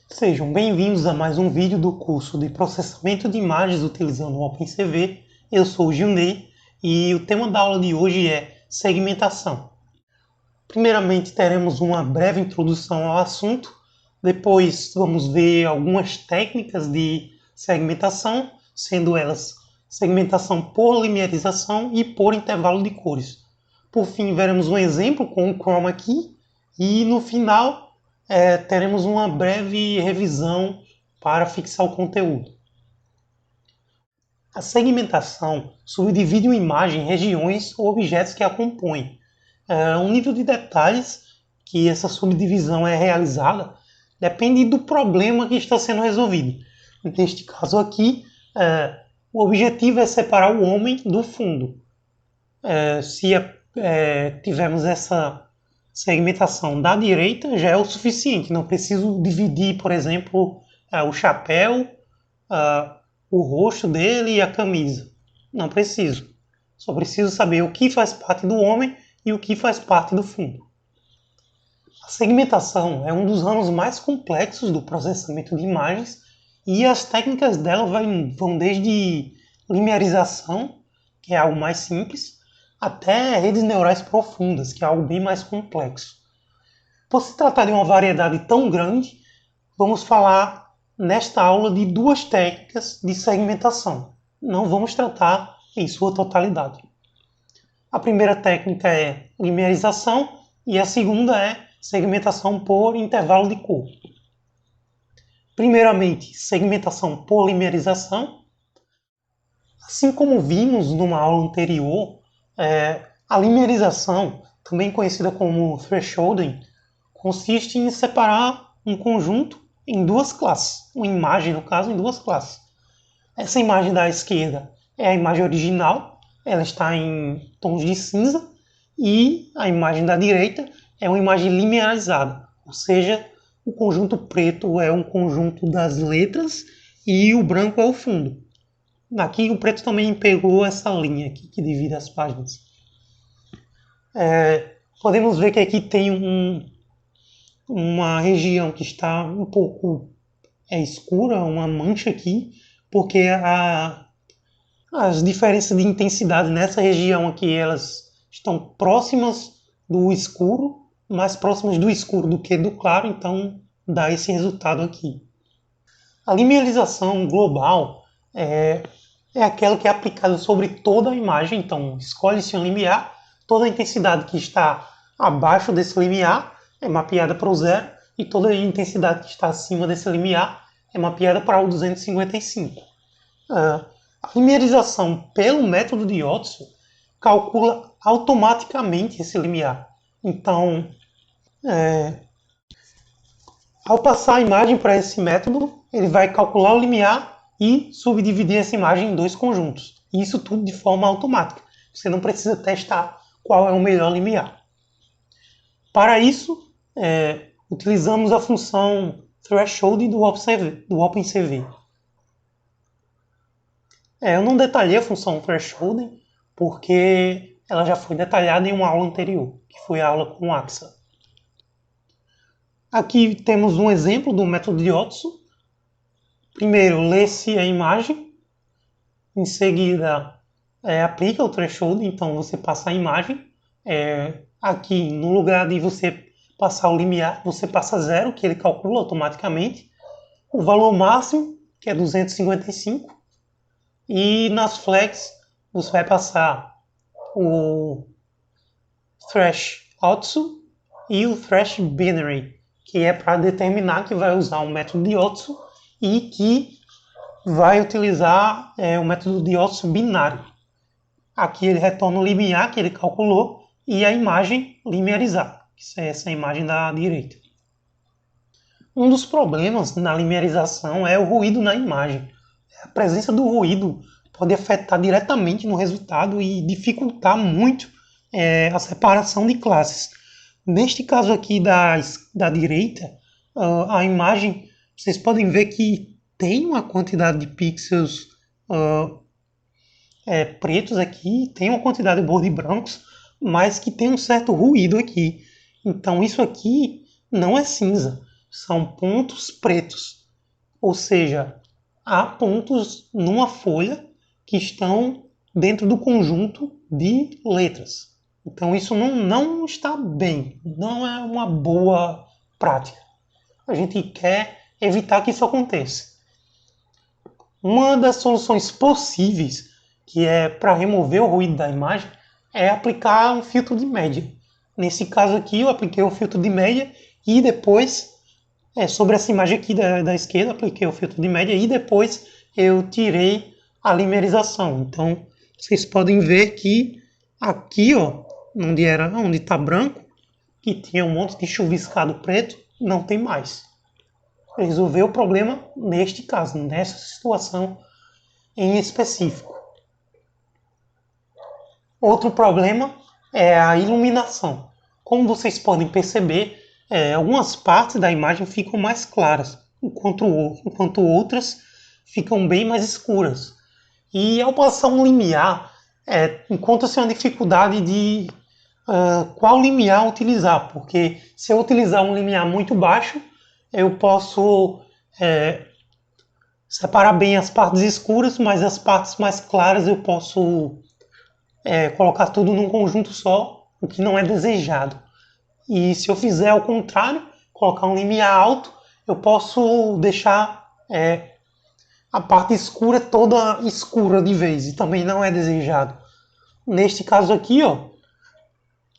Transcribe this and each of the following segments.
Sejam bem-vindos a mais um vídeo do curso de processamento de imagens utilizando o OpenCV. Eu sou o Gilney e o tema da aula de hoje é segmentação. Primeiramente teremos uma breve introdução ao assunto, depois vamos ver algumas técnicas de segmentação, sendo elas segmentação por linearização e por intervalo de cores. Por fim, veremos um exemplo com o Chroma Key e no final teremos uma breve revisão para fixar o conteúdo. A segmentação subdivide uma imagem em regiões ou objetos que a compõem. O nível de detalhes que essa subdivisão é realizada depende do problema que está sendo resolvido. Neste caso aqui, o objetivo é separar o homem do fundo. Se tivermos essa segmentação da direita, já é o suficiente. Não preciso dividir, por exemplo, o chapéu, o rosto dele e a camisa. Não preciso. Só preciso saber o que faz parte do homem e o que faz parte do fundo. A segmentação é um dos ramos mais complexos do processamento de imagens e as técnicas dela vão desde linearização, que é algo mais simples, até redes neurais profundas, que é algo bem mais complexo. Por se tratar de uma variedade tão grande, vamos falar nesta aula de duas técnicas de segmentação. Não vamos tratar em sua totalidade. A primeira técnica é linearização e a segunda é segmentação por intervalo de cor. Primeiramente, segmentação por linearização. Assim como vimos numa aula anterior, a linearização, também conhecida como thresholding, consiste em separar um conjunto em duas classes, uma imagem, no caso, em duas classes. Essa imagem da esquerda é a imagem original, ela está em tons de cinza, e a imagem da direita é uma imagem linearizada, ou seja, o conjunto preto é um conjunto das letras e o branco é o fundo. Aqui o preto também pegou essa linha aqui que divide as páginas. Podemos ver que aqui tem uma região que está um pouco escura, uma mancha aqui, porque as diferenças de intensidade nessa região aqui, elas estão próximas do escuro, mais próximas do escuro do que do claro, então dá esse resultado aqui. A linearização global é aquela que é aplicada sobre toda a imagem, então escolhe-se um limiar, toda a intensidade que está abaixo desse limiar é mapeada para o zero e toda a intensidade que está acima desse limiar é mapeada para o 255. A linearização pelo método de Otsu calcula automaticamente esse limiar. Então, ao passar a imagem para esse método, ele vai calcular o limiar e subdividir essa imagem em dois conjuntos. E isso tudo de forma automática. Você não precisa testar qual é o melhor limiar. Para isso, utilizamos a função threshold do OpenCV. Eu não detalhei a função threshold porque ela já foi detalhada em uma aula anterior, que foi a aula com AXA. Aqui temos um exemplo do método de Otsu. Primeiro, lê-se a imagem, em seguida aplica o threshold, então você passa a imagem. Aqui, no lugar de você passar o limiar, você passa 0, que ele calcula automaticamente. O valor máximo, que é 255. E nas flags, você vai passar o thresh Otsu e o thresh binary, que é para determinar que vai usar um método de Otsu e que vai utilizar o método de Otsu binário. Aqui ele retorna o limiar que ele calculou e a imagem linearizada, que é essa imagem da direita. Um dos problemas na linearização é o ruído na imagem. A presença do ruído pode afetar diretamente no resultado e dificultar muito a separação de classes. Neste caso aqui da direita, a imagem, vocês podem ver que tem uma quantidade de pixels pretos aqui, tem uma quantidade de bordes brancos, mas que tem um certo ruído aqui. Então isso aqui não é cinza. são pontos pretos, ou seja, há pontos numa folha que estão dentro do conjunto de letras. Então isso não está bem, não é uma boa prática. A gente quer evitar que isso aconteça. Uma das soluções possíveis, que é para remover o ruído da imagem, é aplicar um filtro de média. Nesse caso aqui, eu apliquei o filtro de média e depois, sobre essa imagem aqui da esquerda, apliquei o filtro de média e depois eu tirei a limerização. Então, vocês podem ver que aqui, ó, onde está branco, que tinha um monte de chuviscado preto, não tem mais. Resolver o problema neste caso, nessa situação em específico. Outro problema é a iluminação. Como vocês podem perceber, algumas partes da imagem ficam mais claras, enquanto outras ficam bem mais escuras. E ao passar um limiar, encontra-se uma dificuldade de qual limiar utilizar, porque se eu utilizar um limiar muito baixo, eu posso separar bem as partes escuras, mas as partes mais claras eu posso colocar tudo num conjunto só, o que não é desejado. E se eu fizer ao contrário, colocar um limiar alto, eu posso deixar a parte escura toda escura de vez, e também não é desejado. Neste caso aqui, ó,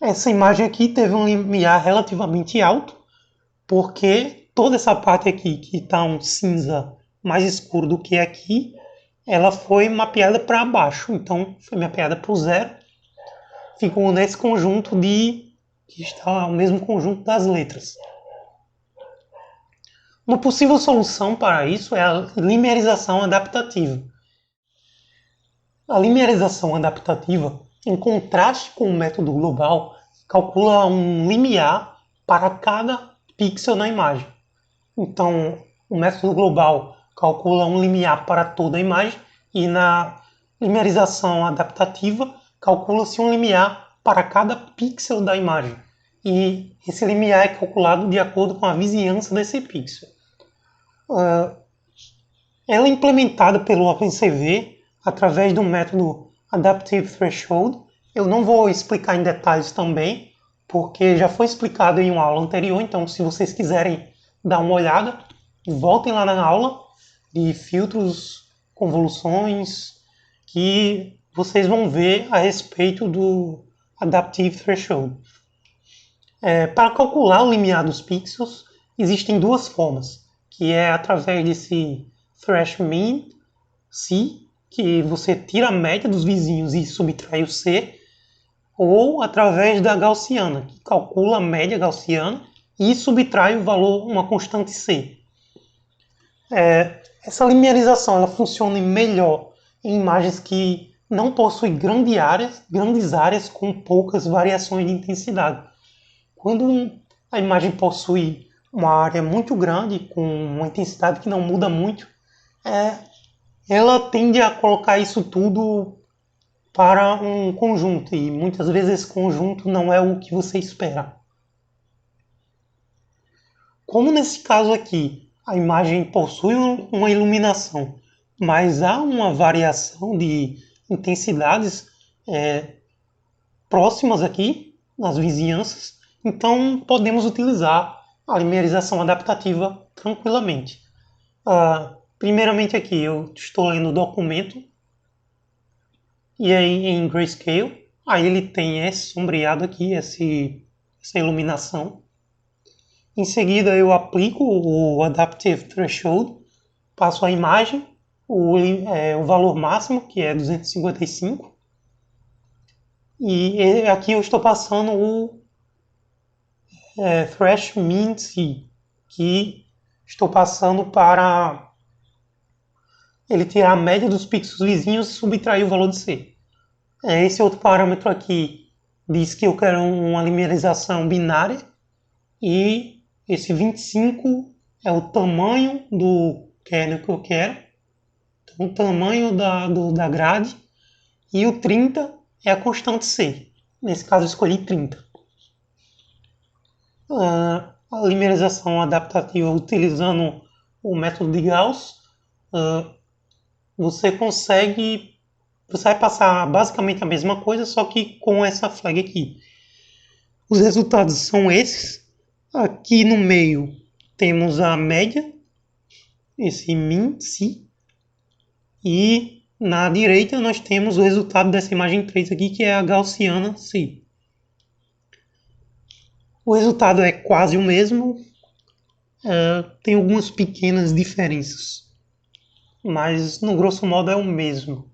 essa imagem aqui teve um limiar relativamente alto, porque toda essa parte aqui, que está um cinza mais escuro do que aqui, ela foi mapeada para baixo. Então, foi mapeada para o zero. Ficou nesse conjunto que está o mesmo conjunto das letras. Uma possível solução para isso é a limerização adaptativa. A limerização adaptativa, em contraste com o método global, calcula um limiar para cada pixel na imagem. Então, o método global calcula um limiar para toda a imagem e na limerização adaptativa calcula-se um limiar para cada pixel da imagem. E esse limiar é calculado de acordo com a vizinhança desse pixel. Ela é implementada pelo OpenCV através do método Adaptive Threshold. Eu não vou explicar em detalhes também, porque já foi explicado em uma aula anterior, então se vocês quiserem dar uma olhada, voltem lá na aula de filtros, convoluções, que vocês vão ver a respeito do Adaptive Threshold. Para calcular o limiar dos pixels, existem duas formas, que é através desse Thresh Mean C, que você tira a média dos vizinhos e subtrai o C, ou através da gaussiana, que calcula a média gaussiana e subtrai o valor, uma constante C. Essa linearização ela funciona melhor em imagens que não possuem grandes áreas com poucas variações de intensidade. Quando a imagem possui uma área muito grande, com uma intensidade que não muda muito, ela tende a colocar isso tudo para um conjunto, e muitas vezes esse conjunto não é o que você espera. Como nesse caso aqui, a imagem possui uma iluminação, mas há uma variação de intensidades próximas aqui, nas vizinhanças, então podemos utilizar a limerização adaptativa tranquilamente. Primeiramente aqui eu estou lendo o documento, e aí em Grayscale, aí ele tem esse sombreado aqui, essa iluminação. Em seguida eu aplico o Adaptive Threshold, passo a imagem, o valor máximo, que é 255, e aqui eu estou passando o Thresh Mean C, que estou passando para ele tirar a média dos pixels vizinhos e subtrair o valor de C. Esse outro parâmetro aqui diz que eu quero uma linearização binária, e esse 25 é o tamanho do kernel que eu quero, então o tamanho da grade, e o 30 é a constante C. Nesse caso eu escolhi 30. a limerização adaptativa utilizando o método de Gauss, você vai passar basicamente a mesma coisa, só que com essa flag aqui. Os resultados são esses. Aqui no meio temos a média, esse min, si, e na direita nós temos o resultado dessa imagem 3 aqui, que é a gaussiana si. O resultado é quase o mesmo, tem algumas pequenas diferenças, mas no grosso modo é o mesmo.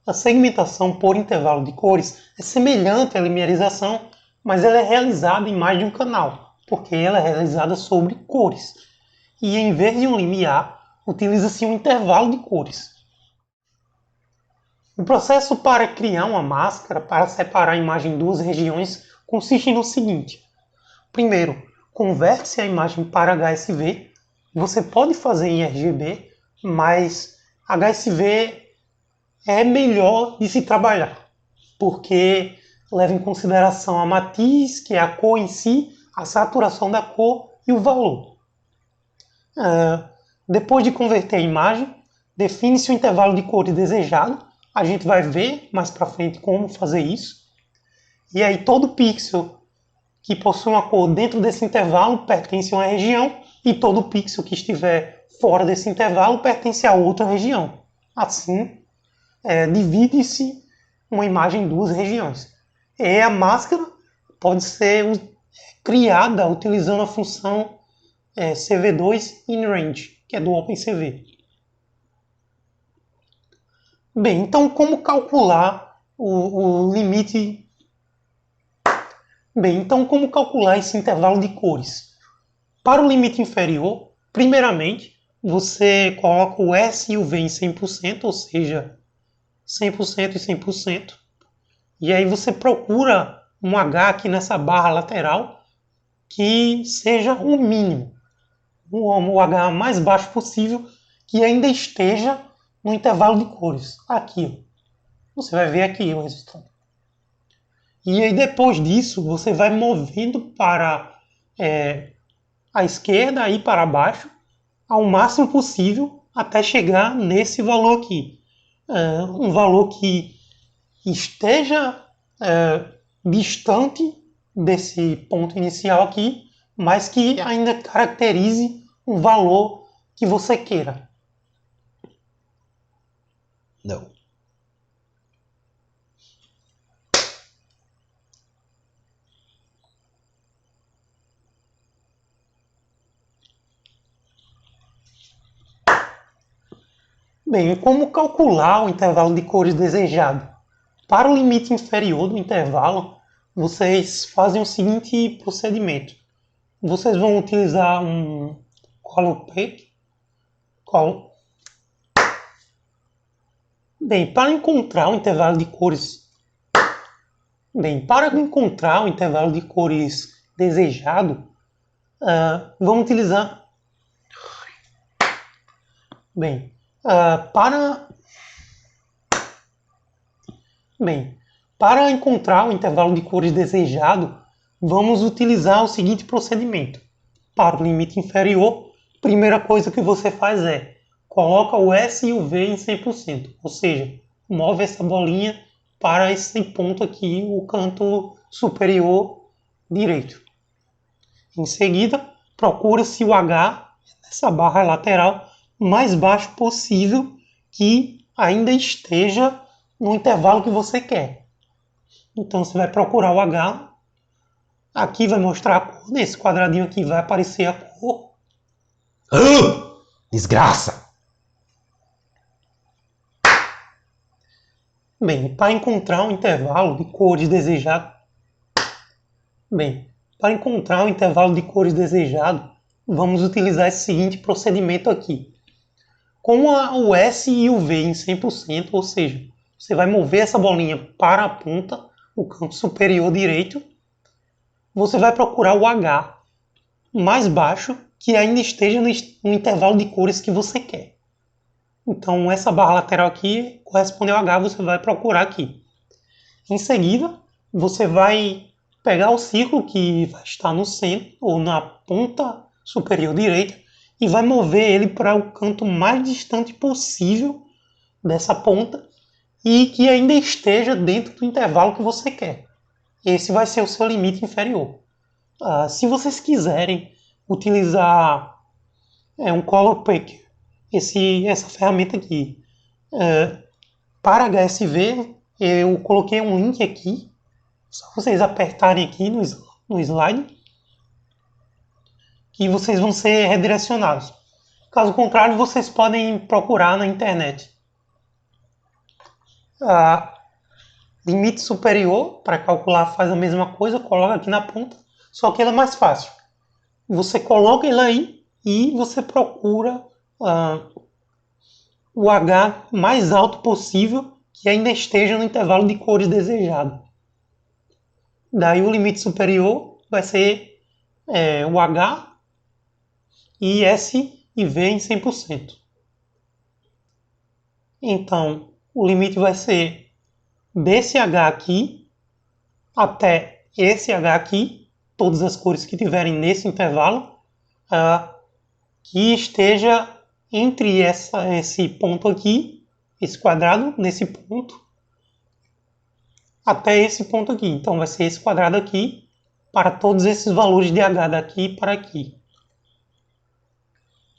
A segmentação por intervalo de cores é semelhante à limerização, mas ela é realizada em mais de um canal, porque ela é realizada sobre cores. E em vez de um limiar, utiliza-se um intervalo de cores. O processo para criar uma máscara para separar a imagem em duas regiões consiste no seguinte. Primeiro, converte-se a imagem para HSV. Você pode fazer em RGB, mas HSV é melhor de se trabalhar, porque leva em consideração a matiz, que é a cor em si, a saturação da cor e o valor. Depois de converter a imagem, define-se o intervalo de cores desejado. A gente vai ver mais para frente como fazer isso. E aí todo pixel que possui uma cor dentro desse intervalo pertence a uma região, e todo pixel que estiver fora desse intervalo pertence a outra região. Assim, divide-se uma imagem em duas regiões. E a máscara pode ser criada utilizando a função CV2 inRange, que é do OpenCV. Bem, então como calcular o limite? Bem, então como calcular esse intervalo de cores? Para o limite inferior, primeiramente, você coloca o S e o V em 100%, ou seja, 100% e 100%. E aí você procura um H aqui nessa barra lateral que seja o mínimo, o H mais baixo possível, que ainda esteja no intervalo de cores. Aqui, você vai ver aqui o resultado. E aí depois disso, você vai movendo para a esquerda e para baixo, ao máximo possível, até chegar nesse valor aqui. Um valor que esteja distante desse ponto inicial aqui, mas que ainda caracterize um valor que você queira. Não. Bem, como calcular o intervalo de cores desejado? Para o limite inferior do intervalo, vocês fazem o seguinte procedimento. Vocês vão utilizar um color pick. Bem, para encontrar o intervalo de cores desejado, vamos utilizar. Bem, para encontrar o intervalo de cores desejado, vamos utilizar o seguinte procedimento. Para o limite inferior, a primeira coisa que você faz é coloca o S e o V em 100%, ou seja, move essa bolinha para esse ponto aqui, o canto superior direito. Em seguida, procura-se o H nessa barra lateral mais baixo possível, que ainda esteja no intervalo que você quer. Então você vai procurar o H, aqui vai mostrar a cor, nesse quadradinho aqui vai aparecer a cor. Desgraça! Bem, para encontrar o intervalo de cores desejado, vamos utilizar esse seguinte procedimento aqui. Com o S e o V em 100%, ou seja, você vai mover essa bolinha para a ponta, o canto superior direito, você vai procurar o H mais baixo, que ainda esteja no intervalo de cores que você quer. Então, essa barra lateral aqui corresponde ao H, você vai procurar aqui. Em seguida, você vai pegar o círculo que vai estar no centro ou na ponta superior direita e vai mover ele para o canto mais distante possível dessa ponta e que ainda esteja dentro do intervalo que você quer. Esse vai ser o seu limite inferior. Se vocês quiserem utilizar um color picker, essa ferramenta aqui, para HSV, eu coloquei um link aqui, só vocês apertarem aqui no slide, que vocês vão ser redirecionados. Caso contrário, vocês podem procurar na internet. Limite superior, para calcular, faz a mesma coisa, coloca aqui na ponta, só que ele é mais fácil. Você coloca ele aí e você procura o H mais alto possível que ainda esteja no intervalo de cores desejado. Daí o limite superior vai ser o H e S e V em 100%. Então, o limite vai ser desse H aqui até esse H aqui, todas as cores que tiverem nesse intervalo, que esteja entre esse ponto aqui, esse quadrado, nesse ponto, até esse ponto aqui. Então vai ser esse quadrado aqui para todos esses valores de H daqui para aqui.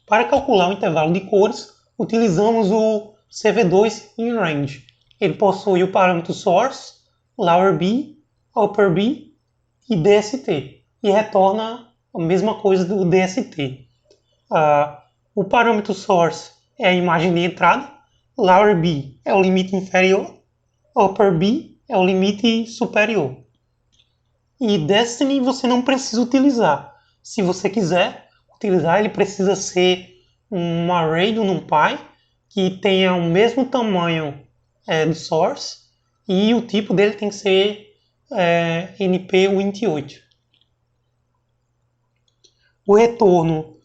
Para calcular o intervalo de cores, utilizamos o CV2 InRange. Ele possui o parâmetro Source, Lower B, Upper B e DST, e retorna a mesma coisa do DST. O parâmetro Source é a imagem de entrada, Lower B é o limite inferior, Upper B é o limite superior. E Destiny você não precisa utilizar. Se você quiser utilizar, ele precisa ser um array do NumPy que tenha o mesmo tamanho do Source e o tipo dele tem que ser NP28. O retorno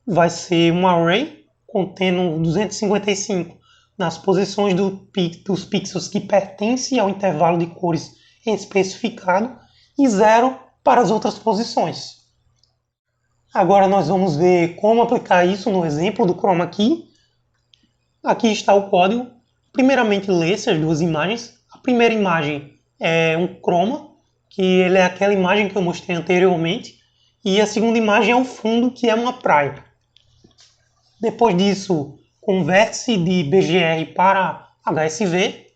vai ser um array contendo 255 nas posições dos pixels que pertencem ao intervalo de cores especificado e 0 para as outras posições. Agora nós vamos ver como aplicar isso no exemplo do Chroma Key. Aqui está o código. Primeiramente, lê essas duas imagens. A primeira imagem é um chroma, que ele é aquela imagem que eu mostrei anteriormente. E a segunda imagem é o fundo, que é uma praia. Depois disso, converte-se de BGR para HSV.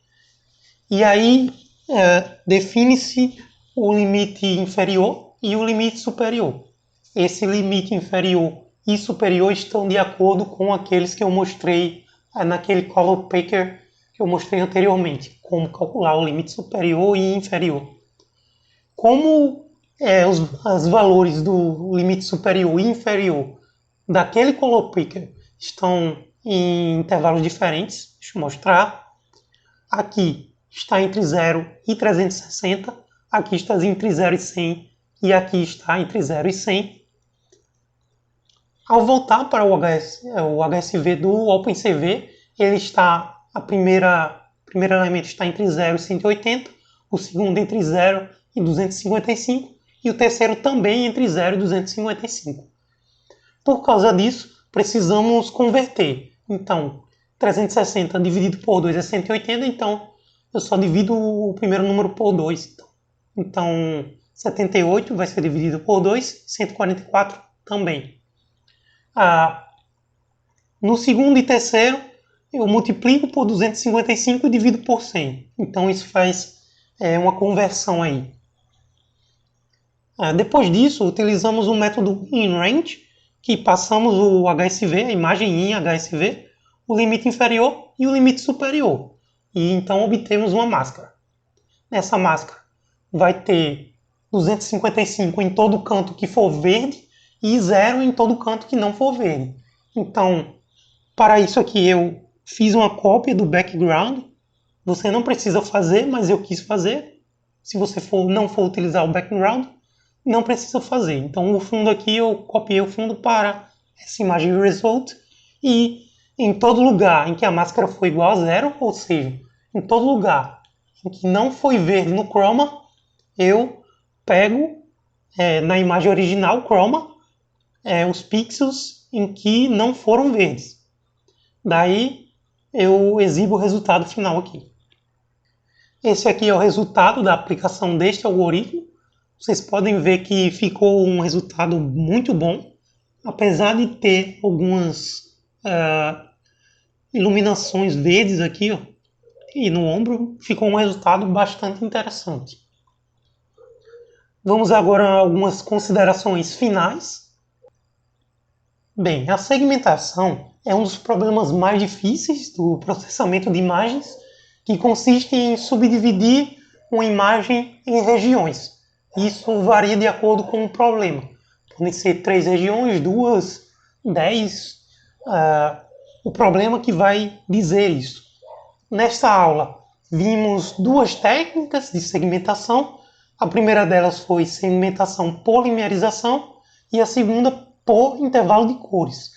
E aí define-se o limite inferior e o limite superior. Esse limite inferior e superior estão de acordo com aqueles que eu mostrei naquele color picker que eu mostrei anteriormente, como calcular o limite superior e inferior. Como os valores do limite superior e inferior daquele color picker estão em intervalos diferentes, deixa eu mostrar. Aqui está entre 0 e 360, aqui está entre 0 e 100 e aqui está entre 0 e 100. Ao voltar para o HSV do OpenCV, ele está, o primeiro elemento está entre 0 e 180, o segundo entre 0 e 255 e o terceiro também entre 0 e 255. Por causa disso, precisamos converter. Então, 360 dividido por 2 é 180, então eu só divido o primeiro número por 2. Então, 78 vai ser dividido por 2, 144 também. No segundo e terceiro, eu multiplico por 255 e divido por 100. Então, isso faz uma conversão aí. Depois disso, utilizamos o método InRange, que passamos o HSV, a imagem em HSV, o limite inferior e o limite superior. E então obtemos uma máscara. Nessa máscara vai ter 255 em todo canto que for verde e 0 em todo canto que não for verde. Então, para isso aqui eu fiz uma cópia do background. Você não precisa fazer, mas eu quis fazer. Se você não for utilizar o background, não precisa fazer. Então o fundo aqui eu copiei o fundo para essa imagem result e em todo lugar em que a máscara for igual a 0, ou seja, em todo lugar em que não foi verde no chroma, eu pego na imagem original, chroma, os pixels em que não foram verdes. Daí eu exibo o resultado final aqui. Esse aqui é o resultado da aplicação deste algoritmo. Vocês podem ver que ficou um resultado muito bom, apesar de ter algumas iluminações verdes aqui, ó, e no ombro, ficou um resultado bastante interessante. Vamos agora a algumas considerações finais. Bem, a segmentação é um dos problemas mais difíceis do processamento de imagens, que consiste em subdividir uma imagem em regiões. Isso varia de acordo com o problema. Podem ser 3 regiões, 2, 10. O problema que vai dizer isso. Nesta aula, vimos 2 técnicas de segmentação. A primeira delas foi segmentação por limerização e a segunda por intervalo de cores.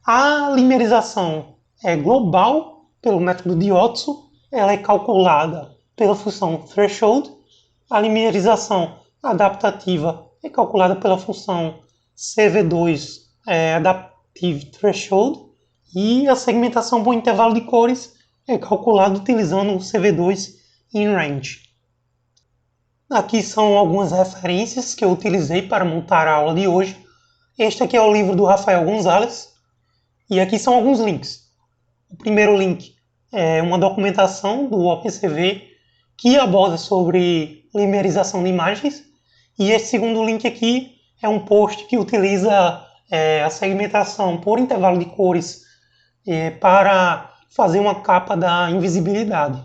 A limerização é global pelo método de Otto. Ela é calculada pela função threshold. A limerização adaptativa é calculada pela função CV2 Adaptive Threshold. E a segmentação por intervalo de cores é calculada utilizando o CV2 InRange. Aqui são algumas referências que eu utilizei para montar a aula de hoje. Este aqui é o livro do Rafael Gonzalez. E aqui são alguns links. O primeiro link é uma documentação do OpenCV que aborda sobre limerização de imagens. E esse segundo link aqui é um post que utiliza a segmentação por intervalo de cores para fazer uma capa da invisibilidade.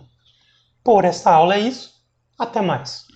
Por esta aula é isso. Até mais.